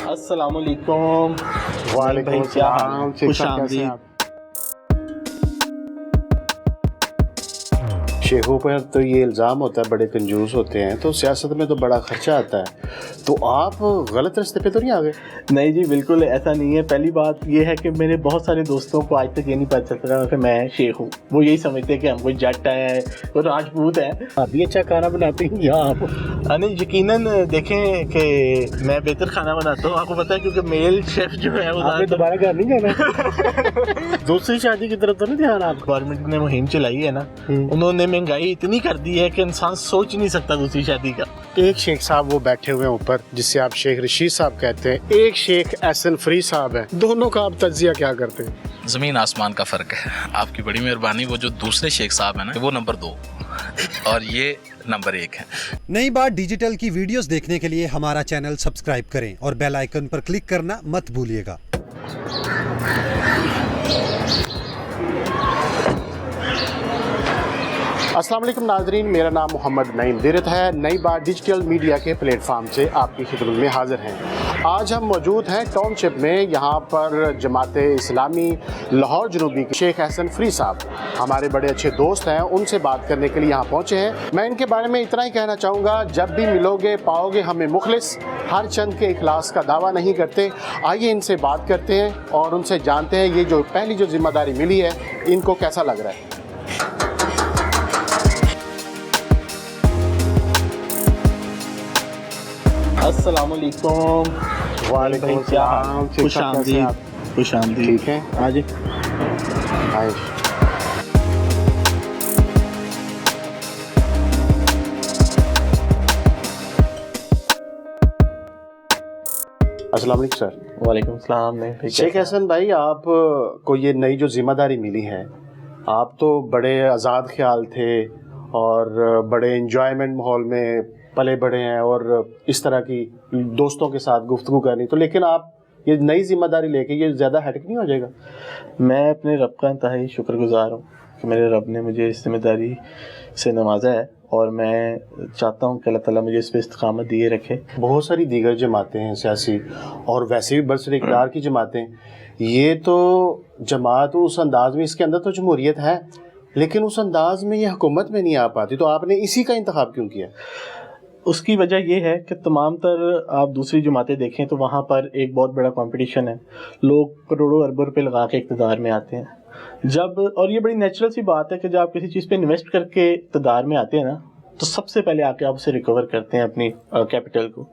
अस्सलाम वालेकुम। वालेकुम अस्सलाम। खुश आमदीद। शेखों पर तो ये इल्ज़ाम होता है बड़े कंजूस होते हैं, तो सियासत में तो बड़ा खर्चा आता है, तो आप गलत रास्ते पे तो नहीं आ गए? नहीं जी, बिल्कुल ऐसा नहीं है। पहली बात ये है कि मेरे बहुत सारे दोस्तों को आज तक ये नहीं पता चलता कि मैं शेख हूँ। वो यही समझते हैं कि हम कोई जट है, वो राजपूत है। आप भी अच्छा खाना बनाते हैं या आप? नहीं, यकीनन देखें कि मैं बेहतर खाना बनाता हूँ, आपको पता है, क्योंकि मेल शेफ जो है वो आपने दोबारा घर नहीं जाना? दूसरी शादी की तरफ तो नहीं ध्यान आप? गवर्नमेंट ने मुहिम चलाई है ना, उन्होंने महंगाई इतनी कर दी है कि इंसान सोच नहीं सकता दूसरी शादी का। एक शेख साहब वो बैठे हुए हैं ऊपर, जिससे आप शेख रशीद साहब कहते हैं, एक शेख एहसन फरी साहब है, दोनों का आप तज्जिया क्या करते हैं? ज़मीन आसमान का फ़र्क है। आपकी बड़ी मेहरबानी। वो जो दूसरे शेख साहब हैं ना, वो नंबर 2 और ये नंबर 1 है। नई बात डिजिटल की वीडियोस देखने के लिए हमारा चैनल सब्सक्राइब करें और बेल आइकन पर क्लिक करना मत भूलिएगा। अस्सलाम वालेकुम नाजरीन, मेरा नाम मोहम्मद नईम दिरत है। नई बात डिजिटल मीडिया के प्लेटफार्म से आपकी खिदमत में हाजिर हैं। आज हम मौजूद हैं टाउनशिप में। यहाँ पर जमाते इस्लामी लाहौर जनूबी के शेख एहसन फरी साहब हमारे बड़े अच्छे दोस्त हैं, उनसे बात करने के लिए यहाँ पहुँचे हैं। मैं इनके बारे में इतना ही कहना चाहूँगा, जब भी मिलोगे पाओगे हमें मुखलिस, हर चंद के इखलास का दावा नहीं करते। आइए इनसे बात करते हैं और उनसे जानते हैं ये जो पहली जो जिम्मेदारी मिली है इनको कैसा लग रहा है। अस्सलाम वालेकुम। वालेकुम अस्सलाम। खुश आमदीद। खुश आमदीद। ठीक है, आज आए। अस्सलाम वालेकुम सर। वालेकुम अस्सलाम। शेख एहसन भाई, आप को ये नई जो जिम्मेदारी मिली है, आप तो बड़े आज़ाद ख्याल थे और बड़े इंजॉयमेंट माहौल में पले बड़े हैं और इस तरह की दोस्तों के साथ गुफ्तगू करनी, तो लेकिन आप ये नई जिम्मेदारी लेके ये ज़्यादा हेडेक नहीं हो जाएगा? मैं अपने रब का इंतहाई शुक्रगुजार हूँ कि मेरे रब ने मुझे इस जिम्मेदारी से नवाजा है और मैं चाहता हूँ कि अल्लाह ताला मुझे इस पर इस्तिकामत दिए रखे। बहुत सारी दीगर जमातें हैं सियासी और वैसे भी बरसर इक़्तिदार की जमातें, ये तो जमात उस अंदाज में, इसके अंदर तो जमहूरियत है लेकिन उस अंदाज में ये हुकूमत में नहीं आ पाती, तो आपने इसी का इंतखाब क्यों किया? उसकी वजह यह है कि तमाम तर आप दूसरी जमातें देखें तो वहाँ पर एक बहुत बड़ा कंपटीशन है। लोग करोड़ों अरबों रुपए लगा के इक़्तिदार में आते हैं जब, और ये बड़ी नेचुरल सी बात है कि जब आप किसी चीज़ पे इन्वेस्ट करके इक़्तिदार में आते हैं ना, तो सबसे पहले आके आप उसे रिकवर करते हैं अपनी कैपिटल को।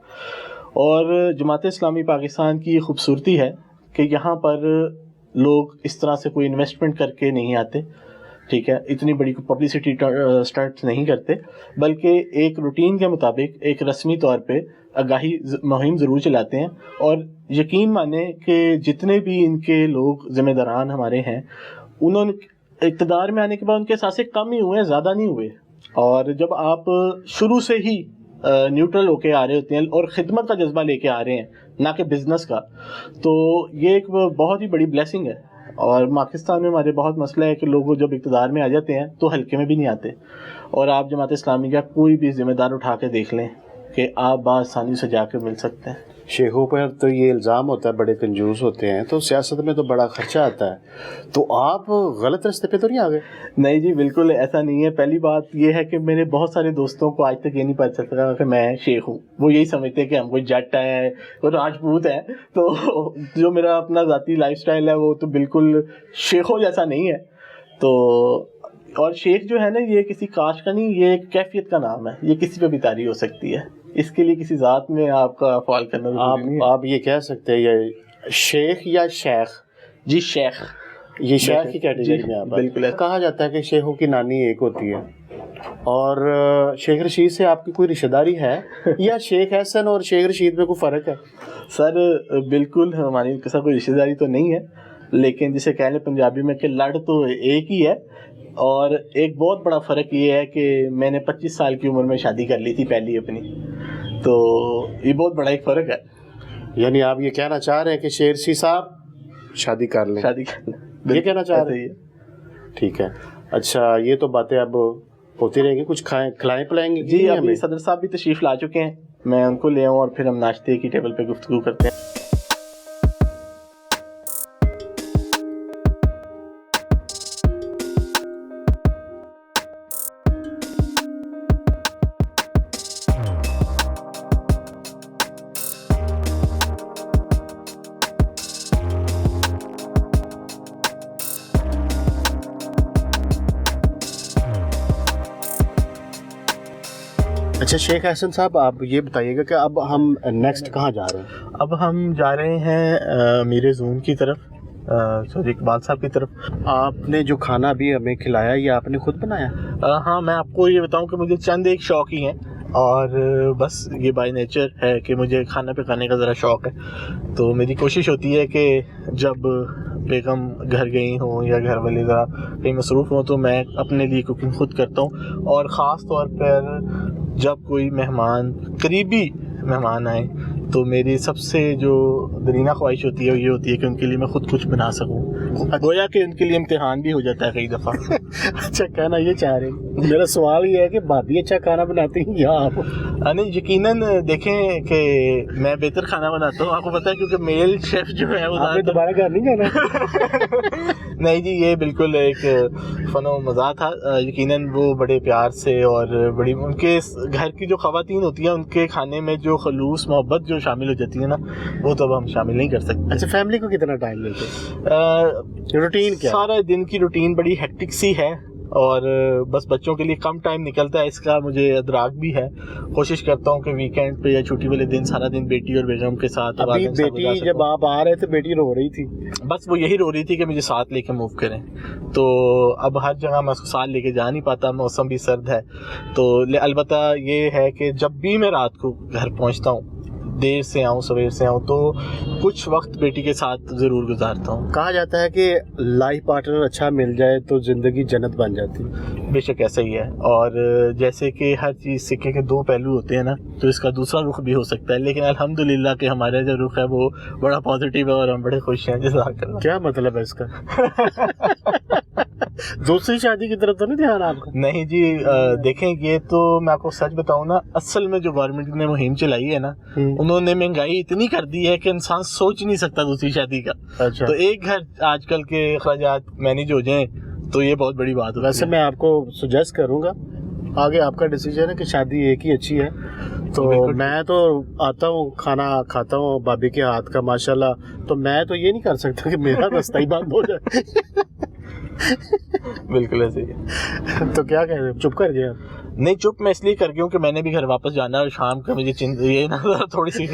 और जमात इस्लामी पाकिस्तान की ये खूबसूरती है कि यहाँ पर लोग इस तरह से कोई इन्वेस्टमेंट करके नहीं आते, ठीक है, इतनी बड़ी पब्लिसिटी स्टंट्स नहीं करते, बल्कि एक रूटीन के मुताबिक एक रस्मी तौर पे आगाही मुहिम ज़रूर चलाते हैं। और यकीन माने कि जितने भी इनके लोग ज़िम्मेदारान हमारे हैं, उन्होंने इक़्तिदार में आने के बाद उनके एहसास कम ही हुए हैं, ज़्यादा नहीं हुए। और जब आप शुरू से ही न्यूट्रल होके आ रहे होते हैं और ख़िदमत का जज्बा लेके आ रहे हैं, ना कि बिज़नेस का, तो ये एक बहुत ही बड़ी ब्लेसिंग है। और पाकिस्तान में हमारे बहुत मसला है कि लोग जब इक़्तिदार में आ जाते हैं तो हल्के में भी नहीं आते। और आप जमात इस्लामी का कोई भी ज़िम्मेदार उठा के देख लें कि आप बआसानी से जाकर मिल सकते हैं। शेखों पर तो ये इल्ज़ाम होता है बड़े कंजूस होते हैं, तो सियासत में तो बड़ा खर्चा आता है, तो आप गलत रास्ते पे तो नहीं आ गए? नहीं जी, बिल्कुल ऐसा नहीं है। पहली बात ये है कि मेरे बहुत सारे दोस्तों को आज तक ये नहीं पता चलता कि मैं शेख हूँ। वो यही समझते हैं कि हम कोई जट है, वो राजपूत है। तो जो मेरा अपना ज़ाती लाइफस्टाइल है वो तो बिल्कुल शेखों जैसा नहीं है। तो और शेख जो है ना, ये किसी कास्ट का नहीं, ये एक कैफियत का नाम है, ये किसी पे भी तारी हो सकती है। इसके लिए किसी ज़ात में आपका फॉल करना ज़रूरी नहीं है। आप ये कह सकते हैं ये शेख या शेख? जी शेख, ये शेख की कैटेगरी में आप बिल्कुल। कहा जाता है कि शेखों की नानी एक होती है, और शेख रशीद से आपकी कोई रिश्तेदारी है या शेख एहसन और शेख रशीद में कोई फ़र्क है? सर बिल्कुल हमारी किसी कोई रिश्तेदारी तो नहीं है, लेकिन जिसे कह लें पंजाबी में कि लड़ तो एक ही है। और एक बहुत बड़ा फ़र्क ये है कि मैंने 25 साल की उम्र में शादी कर ली थी पहली अपनी, तो ये बहुत बड़ा एक फ़र्क है। यानी आप ये कहना चाह रहे हैं कि शेर सी साहब शादी कर लें? ये कहना चाह रहे हैं? ठीक है, अच्छा, ये तो बातें अब होती रहेंगी, कुछ खिलाएं पिलाएंगे? जी, अभी सदर साहब भी तशरीफ़ ला चुके हैं, मैं उनको ले आऊँ और फिर हम नाश्ते की टेबल पे गुफ्तगू करते हैं। اچھا شیخ احسن صاحب، آپ یہ بتائیے گا کہ اب ہم نیکسٹ کہاں جا رہے ہیں؟ اب ہم جا رہے ہیں میرے زون کی طرف، سوري اقبال صاحب کی طرف. آپ نے جو کھانا ابھی ہمیں کھلایا یہ آپ نے خود بنایا؟ ہاں، میں آپ کو یہ بتاؤں کہ مجھے چند ایک شوق ہی ہیں، اور بس یہ بائی نیچر ہے کہ مجھے کھانا پکانے کا ذرا شوق ہے. تو میری کوشش ہوتی ہے کہ جب بیگم گھر گئی ہوں یا گھر والے ذرا کہیں مصروف ہوں تو میں اپنے لیے کوکنگ خود کرتا ہوں. اور خاص طور پر جب کوئی مہمان، قریبی مہمان آئیں، تو میری سب سے جو درینہ خواہش ہوتی ہے وہ یہ ہوتی ہے کہ ان کے لیے میں خود کچھ بنا سکوں. گویا کہ ان کے لیے امتحان بھی ہو جاتا ہے کئی دفعہ. اچھا کہنا یہ چاہ رہے ہیں، میرا سوال یہ ہے کہ بھابھی اچھا کھانا بناتی ہیں یا آپ؟ نہیں، یقیناً دیکھیں کہ میں بہتر کھانا بناتا ہوں، آپ کو پتہ ہے، کیونکہ میل شیف جو ہے وہ آپ نے دوبارہ گھر نہیں جانا؟ نہیں جی، یہ بالکل ایک فن و مزاح تھا. یقیناً وہ بڑے پیار سے اور بڑی ان کے گھر کی جو خواتین ہوتی ہیں ان کے کھانے میں جو خلوص محبت جو شامل ہو جاتی ہے نا، وہ تو اب ہم شامل نہیں کر سکتے. اچھا فیملی کو کتنا ٹائم ملتا ہے؟ روٹین کیا؟ سارا دن کی روٹین بڑی ہیکٹک سی ہے، اور بس بچوں کے لیے کم ٹائم نکلتا ہے، اس کا مجھے ادراک بھی ہے. کوشش کرتا ہوں کہ ویکینڈ پہ یا چھٹی والے دن سارا دن بیٹی اور بیگم کے ساتھ. ابھی بیٹی جب آپ آ رہے تھے بیٹی رو رہی تھی؟ بس وہ یہی رو رہی تھی کہ مجھے ساتھ لے کے موو کریں. تو اب ہر جگہ میں اس کو ساتھ لے کے جا نہیں پاتا، موسم بھی سرد ہے. تو البتہ یہ ہے کہ جب بھی میں رات کو گھر پہنچتا ہوں، دیر سے آؤں سویر سے آؤں، تو کچھ وقت بیٹی کے ساتھ ضرور گزارتا ہوں. کہا جاتا ہے کہ لائف پارٹنر اچھا مل جائے تو زندگی جنت بن جاتی ہے. بے شک ایسا ہی ہے، اور جیسے کہ ہر چیز سکے کے دو پہلو ہوتے ہیں نا، تو اس کا دوسرا رخ بھی ہو سکتا ہے. لیکن الحمدللہ کہ ہمارا جو رخ ہے وہ بڑا پازیٹیو ہے اور ہم بڑے خوش ہیں. جزاک اللہ. کیا مطلب ہے اس کا؟ دوسری شادی کی طرف تو نہیں دھیان آپ کا؟ نہیں جی، دیکھیں یہ تو میں آپ کو سچ بتاؤں نا، اصل میں جو گورنمنٹ نے مہم چلائی ہے نا، انہوں نے مہنگائی اتنی کر دی ہے کہ انسان سوچ نہیں سکتا دوسری شادی کا. اچھا، تو ایک گھر آج کل کے اخراجات مینیج ہو جائیں تو یہ بہت بڑی بات ہوتی ہے. ویسے میں آپ کو سجیسٹ کروں گا، آگے آپ کا ڈیسیجن ہے کہ شادی ایک ہی اچھی ہے. تو میں تو آتا ہوں کھانا کھاتا ہوں بھابھی کے ہاتھ کا ماشاءاللہ، تو میں تو یہ نہیں کر سکتا کہ میرا راستہ ہی بند ہو جائے. بالکل ایسے ہی ہے. تو کیا کہہ رہے ہیں، چپ کر گئے آپ؟ نہیں، چپ میں اس لیے کر گیا ہوں کہ میں نے بھی گھر واپس جانا ہے، اور شام کا مجھے یہ نا تھوڑی سی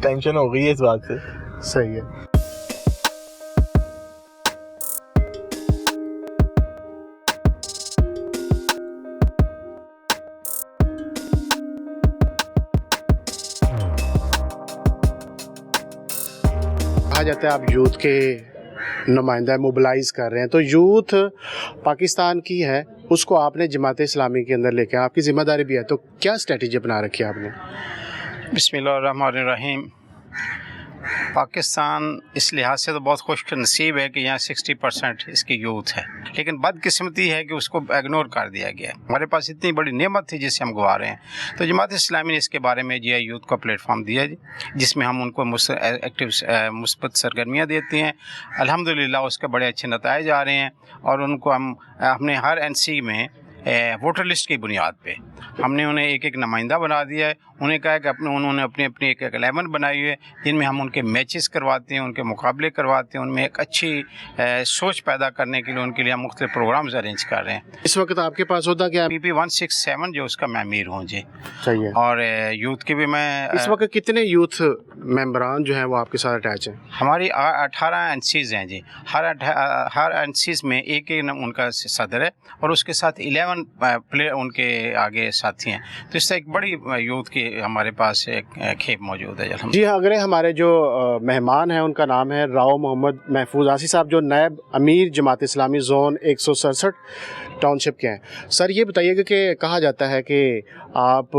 ٹینشن ہو گئی ہے اس بات سے. صحیح ہے. کہا جاتا ہے آپ یوتھ کے نمائندہ موبلائز کر رہے ہیں، تو یوتھ پاکستان کی ہے، اس کو آپ نے جماعت اسلامی کے اندر لے کے آپ کی ذمہ داری بھی ہے، تو کیا اسٹریٹجی اپنا رکھی ہے آپ نے؟ بسم اللہ الرحمن الرحیم. پاکستان اس لحاظ سے تو بہت خوش نصیب ہے کہ یہاں 60% اس کی یوتھ ہے، لیکن بدقسمتی ہے کہ اس کو اگنور کر دیا گیا ہے. ہمارے پاس اتنی بڑی نعمت تھی جسے ہم گوا رہے ہیں. تو جماعت اسلامی نے اس کے بارے میں جو ہے یوتھ کا پلیٹ فارم دیا جی، جس میں ہم ان کو مثبت سرگرمیاں دیتے ہیں. الحمدللہ اس کے بڑے اچھے نتائج آ رہے ہیں، اور ان کو ہم نے ہر NC میں ووٹر لسٹ کی بنیاد پہ ہم نے انہیں ایک ایک نمائندہ بنا دیا ہے. انہیں کہا کہ انہوں نے اپنی ایک 11 بنائی ہوئی ہے، جن میں ہم ان کے میچز کرواتے ہیں، ان کے مقابلے کرواتے ہیں، ان میں ایک اچھی سوچ پیدا کرنے کے لیے ان کے لیے ہم مختلف پروگرامز ارینج کر رہے ہیں. اس وقت آپ کے پاس ہوتا کیا؟ PP 167 جو اس کا میں امیر ہوں جی. صحیح ہے. اور یوتھ کے بھی میں اس وقت کتنے یوتھ ممبران جو ہیں وہ آپ کے ساتھ اٹیچ ہیں؟ ہماری 18 NCs ہیں جی. ہر NCs میں ایک ان کا صدر ہے، اور اس کے ساتھ 11 پلیئر ان کے آگے ساتھی ہیں. تو اس سے ایک بڑی یوتھ کی ہمارے پاس ایک کھیپ موجود ہے. جی ہاں، اگر ہمارے جو مہمان ہیں ان کا نام ہے راؤ محمد محفوظ آسی صاحب، جو نائب امیر جماعت اسلامی زون 167 ٹاؤن شپ کے ہیں. سر یہ بتائیے گا کہ کہا جاتا ہے کہ آپ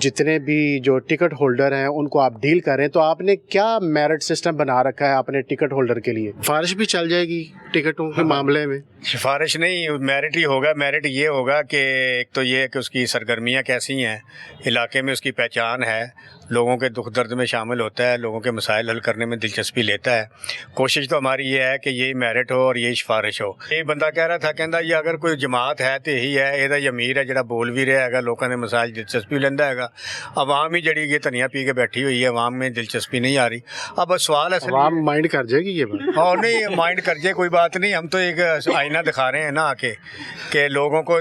جتنے بھی جو ٹکٹ ہولڈر ہیں ان کو آپ ڈیل کر رہے ہیں، تو آپ نے کیا میرٹ سسٹم بنا رکھا ہے اپنے ٹکٹ ہولڈر کے لیے؟ سفارش بھی چل جائے گی ٹکٹوں کے معاملے میں؟ سفارش نہیں، میرٹ ہی ہوگا. میرٹ یہ ہوگا کہ ایک تو یہ کہ اس کی سرگرمیاں کیسی ہیں، علاقے میں اس کی پہچان ہے، लोगों के दुख दर्द में शामिल होता है, लोगों के मसाइल हल करने में दिलचस्पी लेता है। कोशिश तो हमारी ये है कि यही मेरिट हो और यही सिफारिश हो। ये बंदा कह रहा था, कहता ये अगर कोई जमात है तो यही है, ਇਹਦਾ ਅਮੀਰ ਹੈ ਜਿਹੜਾ ਬੋਲ ਵੀ ਰਿਹਾ ਹੈਗਾ, ਲੋਕਾਂ ਦੇ ਮਸਾਇਲ ਦਿਲਚਸਪੀ ਲੈਂਦਾ ਹੈਗਾ। आवाम ही जड़ी ये धनिया पी के बैठी हुई है, आवाम में दिलचस्पी नहीं आ रही। अब सवाल असल आवाम माइंड कर जाएगी ये बात। और नहीं माइंड कर जाए कोई बात नहीं, हम तो एक आईना दिखा रहे हैं ना आके, कि लोगों को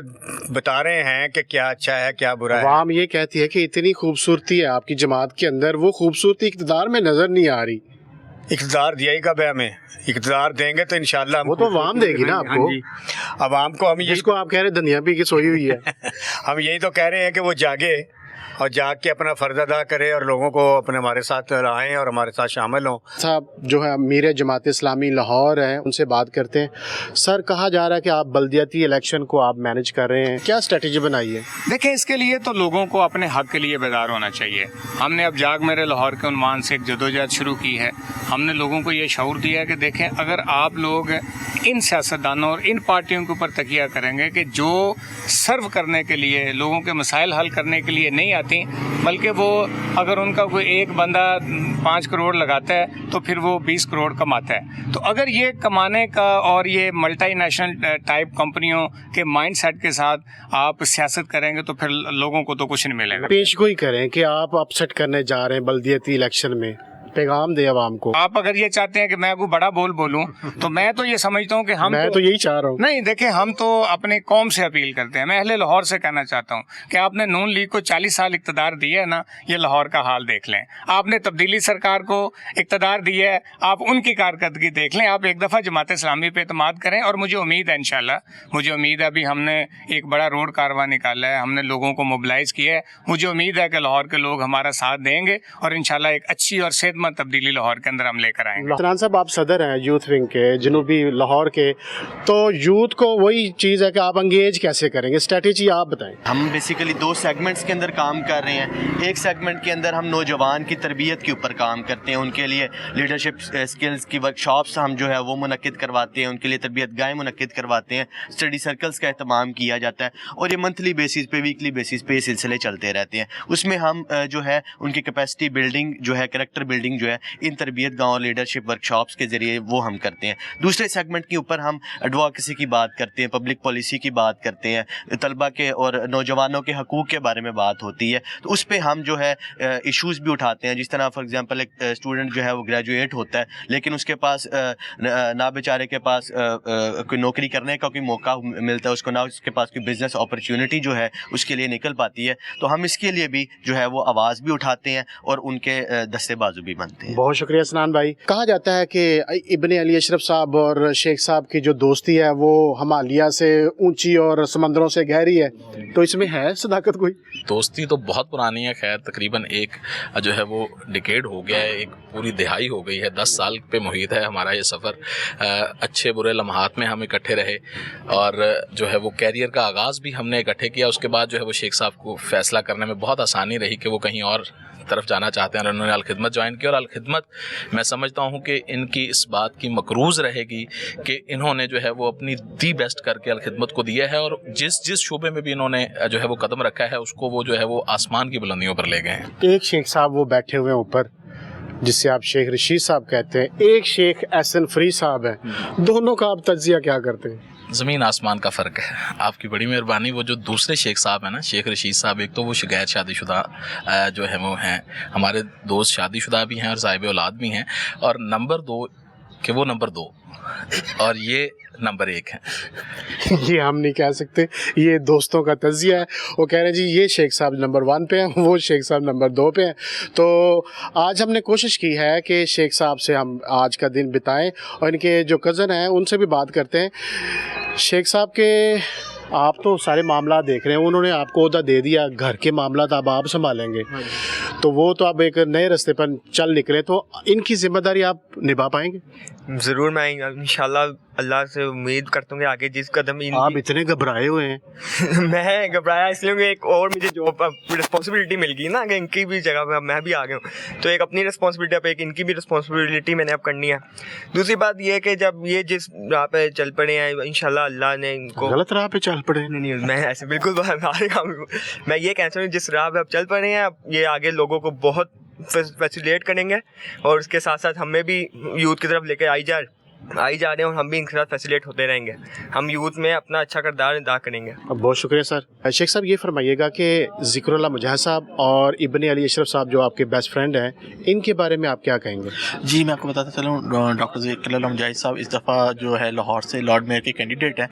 बता रहे हैं कि क्या अच्छा है क्या बुरा है। आवाम ये कहती है कि इतनी खूबसूरती है आपकी जमात के अंदर, वो खूबसूरती इक़्तिदार में नजर नहीं आ रही। इक़्तिदार दिया ही कब है हमें? इक़्तिदार देंगे तो इंशाल्लाह वो तो आवाम देगी ना आपको। हाँ जी, आवाम को हम जिसको आप कह रहे धनिया पी के सोई हुई है हम यही तो कह रहे हैं कि वो जागे और जाग के अपना फ़र्ज अदा करे और लोगों को अपने हमारे साथ आएँ और हमारे साथ शामिल हों। साहब जो है अमीर जमात इस्लामी लाहौर हैं, उनसे बात करते हैं। सर, कहा जा रहा है कि आप बल्दियाती इलेक्शन को आप मैनेज कर रहे हैं, क्या स्ट्रेटजी बनाई है? देखें, इसके लिए तो लोगों को अपने हक के लिए बेदार होना चाहिए। हमने अब जाग मेरे लाहौर के उन्वान से एक जदोजहद शुरू की है। हमने लोगों को ये शऊर दिया है कि देखें, अगर आप लोग इन सियासतदानों और इन पार्टियों के ऊपर तकिया करेंगे कि जो सर्व करने के लिए, लोगों के मसाइल हल करने के लिए नहीं आती, बल्कि वो अगर उनका कोई एक बंदा 5 करोड़ लगाता है तो फिर वो 20 करोड़ कमाता है। तो अगर ये कमाने का और ये मल्टी नेशनल टाइप कंपनियों के माइंड सेट के साथ आप सियासत करेंगे तो फिर लोगों को तो कुछ नहीं मिलेगा। पेशगोई करें कि आप अपसेट करने जा रहे हैं बल्दियाती इलेक्शन में, पैगाम दे अवाम को। आप अगर ये चाहते हैं कि मैं कोई बड़ा बोलूं तो मैं तो ये समझता हूं कि मैं तो यही चाह रहा हूँ। नहीं, देखें, हम तो अपने कौम से अपील करते हैं। मैं अहले लाहौर से कहना चाहता हूं कि आपने नून लीग को 40 साल इक़्तिदार दिया है ना, ये लाहौर का हाल देख लें। आपने तब्दीली सरकार को इक़्तिदार दिया है, आप उनकी कारकर्दगी देख लें। आप एक दफ़ा जमात इस्लामी पे एतमाद करें और मुझे उम्मीद है इंशाल्लाह, मुझे उम्मीद है, अभी हमने एक बड़ा रोड कारवां निकाला है, हमने लोगों को मोबिलाइज किया है। मुझे उम्मीद है कि लाहौर के लोग हमारा साथ देंगे और इंशाल्लाह एक अच्छी और सेहतमंद तब्दीली लाहौर के अंदर हम लेकर आएंगे। इमरान साहब, आप सदर हैं यूथ विंग के जनूबी लाहौर के, तो यूथ को वही चीज़ है कि आप एंगेज कैसे करेंगे, स्ट्रेटेजी आप बताएं। हम बेसिकली 2 सेगमेंट्स के अंदर काम कर रहे हैं। एक सेगमेंट के अंदर हम नौजवान की तरबियत के ऊपर काम करते हैं, उनके लिए लीडरशिप स्किल्स की वर्कशॉप्स हम जो है वो मुनक्किद करवाते हैं, उनके लिए तरबियत गाहें मुनक्किद करवाते हैं, स्टडी सर्कल्स का अहतमाम किया जाता है और ये मंथली बेसिस पे, वीकली बेसिस पे ये सिलसिले चलते रहते हैं। उसमें हम जो है उनकी कैपेसिटी बिल्डिंग जो है, कैरेक्टर बिल्डिंग जो है, इन तरबियत गाँव और लीडरशिप वर्कशॉप्स के ज़रिए वो हम करते हैं। दूसरे सेगमेंट के ऊपर हम एडवोकेसी की बात करते हैं, पब्लिक पॉलिसी की बात करते हैं, तलबा के और नौजवानों के हकूक़ के बारे में बात होती है, तो उस पर हम जो है इश्यूज़ भी उठाते हैं। जिस तरह फॉर एग्जांपल एक स्टूडेंट जो है वो ग्रेजुएट होता है, लेकिन उसके पास ना बेचारे के पास कोई नौकरी करने का कोई मौका मिलता है उसको, ना उसके पास कोई बिज़नेस अपॉर्चुनिटी जो है उसके लिए निकल पाती है, तो हम इसके लिए भी जो है वो आवाज़ भी उठाते हैं और उनके दस्ते बाजू भी बनते हैं। बहुत शुक्रिया सनान भाई। कहा जाता है कि इब्ने अली अशरफ साहब और शेख साहब की जो दोस्ती है वो हिमालय से ऊंची और समंदरों से गहरी है, तो इसमें है सदाकत कोई? दोस्ती तो बहुत पुरानी है, खैर तकरीबन एक जो है वो डिकेड हो गया है, एक पूरी दिहाई हो गई है, 10 साल पे मुहित है हमारा ये सफ़र। अच्छे बुरे लम्हात में हम इकट्ठे रहे और जो है वो कैरियर का आगाज़ भी हमने इकट्ठे किया। उसके बाद जो है वो शेख साहब को फ़ैसला करने में बहुत आसानी रही कि वो कहीं और तरफ जाना चाहते हैं और उन्होंने अलखिदमत ज्वाइन की। और अलखिदमत मैं समझता हूँ कि इनकी इस बात की मकरूज़ रहेगी कि इन्होंने जो है वो अपनी दी बेस्ट करके अलखिदमत को दिया है और जिस शोबे में भी इन्होंने जो है वो कदम रखा है उसको वो जो है वो आसमान की बुलंदियों पर ले गए हैं। एक शेख साहब वो बैठे हुए हैं ऊपर, जिससे आप शेख रशीद साहब कहते हैं, एक शेख एहसन फरीद साहब हैं, दोनों का आप तज्जिया क्या करते हैं? ज़मीन आसमान का फ़र्क है। आपकी बड़ी मेहरबानी। वो जो दूसरे शेख साहब हैं ना, शेख रशीद साहब, एक तो वो गैर शादीशुदा जो है वो हैं, हमारे दोस्त शादीशुदा भी हैं और साहिब औलाद भी हैं, और नंबर 2 कि वो नंबर 2 और ये नंबर 1 है। ये हम नहीं कह सकते, ये दोस्तों का तज्जिया है। वो कह रहे हैं जी ये शेख साहब नंबर 1 पे हैं, वो शेख साहब नंबर 2 पे हैं। तो आज हमने कोशिश की है कि शेख साहब से हम आज का दिन बिताएं और इनके जो कज़न हैं उनसे भी बात करते हैं। शेख साहब के आप तो सारे मामला देख रहे हैं, उन्होंने आपको ओहदा दे दिया, घर के मामला तो अब आप संभालेंगे, तो वो तो अब एक नए रास्ते पर चल निकले, तो इनकी जिम्मेदारी आप निभा पाएंगे? ضرور میں انشاءاللہ اللہ سے امید کرتا ہوں کہ آگے جس قدم آپ اتنے گھبرائے ہوئے ہیں؟ میں گھبرایا اس لیے کہ ایک اور مجھے جاب رسپانسبلٹی مل گئی نا کہ ان کی بھی جگہ پہ میں بھی آ گیا ہوں، تو ایک اپنی رسپانسبلٹی اب ایک ان کی بھی رسپانسبلٹی میں نے اب کرنی ہے۔ دوسری بات یہ کہ جب یہ جس راہ پہ چل پڑے ہیں انشاءاللہ اللہ نے ان کو غلط راہ پہ چل پڑے؟ نہیں، میں ایسے بالکل میں یہ کہہ سکتا ہوں جس راہ پہ اب چل پڑے ہیں اب یہ آگے لوگوں کو بہت فیسیلیٹ کریں گے، اور اس کے ساتھ ساتھ ہمیں بھی یوتھ کی طرف لے کے آئی جا رہے ہیں، اور ہم بھی ان کے ساتھ فیسیلیٹ ہوتے رہیں گے، ہم یوتھ میں اپنا اچھا کردار ادا کریں گے۔ بہت شکریہ سر۔ شیخ صاحب یہ فرمائیے گا کہ ذکر اللہ مجاہد صاحب اور ابن علی اشرف صاحب جو آپ کے بیسٹ فرینڈ ہیں، ان کے بارے میں آپ کیا کہیں گے؟ جی میں آپ کو بتاتا چلوں، ڈاکٹر ذکر اللہ مجاہد صاحب اس دفعہ جو ہے لاہور سے لارڈ میئر کے کینڈیڈیٹ ہیں،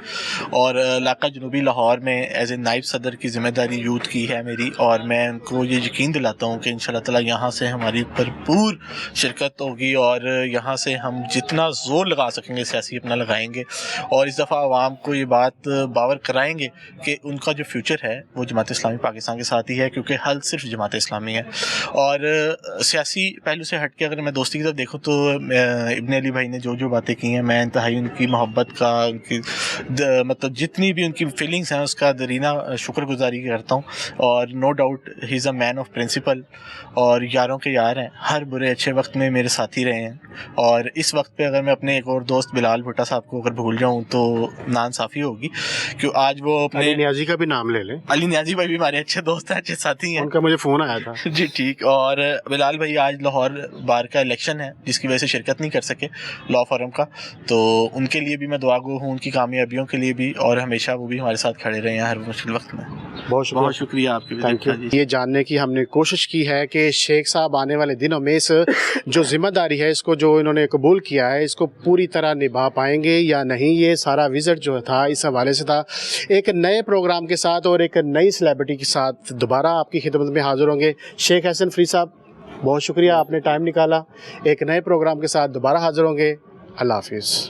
اور علاقہ جنوبی لاہور میں ایز اے نائب صدر کی ذمہ داری یوتھ کی ہے میری، اور میں ان کو یہ یقین دلاتا ہوں کہ انشاءاللہ تعالیٰ یہاں سے ہماری بھرپور شرکت ہوگی، اور یہاں سے ہم جتنا زور لگا سکیں گے سیاسی اپنا لگائیں گے، اور اس دفعہ عوام کو یہ بات باور کرائیں گے کہ ان کا جو فیوچر ہے وہ جماعت اسلامی پاکستان کے ساتھ ہی ہے، کیونکہ حل صرف جماعت اسلامی ہے۔ اور سیاسی پہلو سے ہٹ کے اگر میں دوستی کی طرف دیکھوں تو ابن علی بھائی نے جو باتیں کی ہیں، میں انتہائی ان کی محبت کا، ان کی مطلب جتنی بھی ان کی فیلنگس ہیں اس کا درینہ شکر گزاری کرتا ہوں، اور no doubt he is a man of principle, اور یاروں کے یار ہیں، ہر برے اچھے وقت میں میرے ساتھی رہے ہیں۔ اور اس وقت پہ اگر میں اپنے ایک اور دوست بلال بھٹا صاحب کو اگر بھول جاؤں تو ناانصافی ہوگی، کہ آج وہ اپنے علی نیازی کا بھی نام لے لیں۔ علی نیازی بھائی بھی ہمارے اچھے دوست ہیں، اچھے ساتھی ہیں، ان کا مجھے فون آیا تھا۔ جی ٹھیک۔ اور بلال بھائی آج لاہور بار کا الیکشن ہے جس کی وجہ سے شرکت نہیں کر سکے لا فورم کا، تو ان کے لیے بھی میں دعا گو ہوں، ان کی کامیابیوں کے لیے بھی، اور ہمیشہ وہ بھی ہمارے ساتھ کھڑے رہے ہیں ہر مشکل وقت میں۔ بہت شکریہ آپ کے تھینک یو۔ یہ جاننے کی ہم نے کوشش کی ہے کہ شیخ صاحب آنے والے دنوں میں اس جو ذمہ داری ہے، اس کو جو انہوں نے قبول کیا ہے، اس کو پوری طرح نبھا پائیں گے یا نہیں۔ یہ سارا وزٹ جو تھا اس حوالے سے تھا۔ ایک نئے پروگرام کے ساتھ اور ایک نئی سیلیبریٹی کے ساتھ دوبارہ آپ کی خدمت میں حاضر ہوں گے۔ شیخ حسن فری صاحب بہت شکریہ، آپ نے ٹائم نکالا۔ ایک نئے پروگرام کے ساتھ دوبارہ حاضر ہوں گے۔ اللہ حافظ۔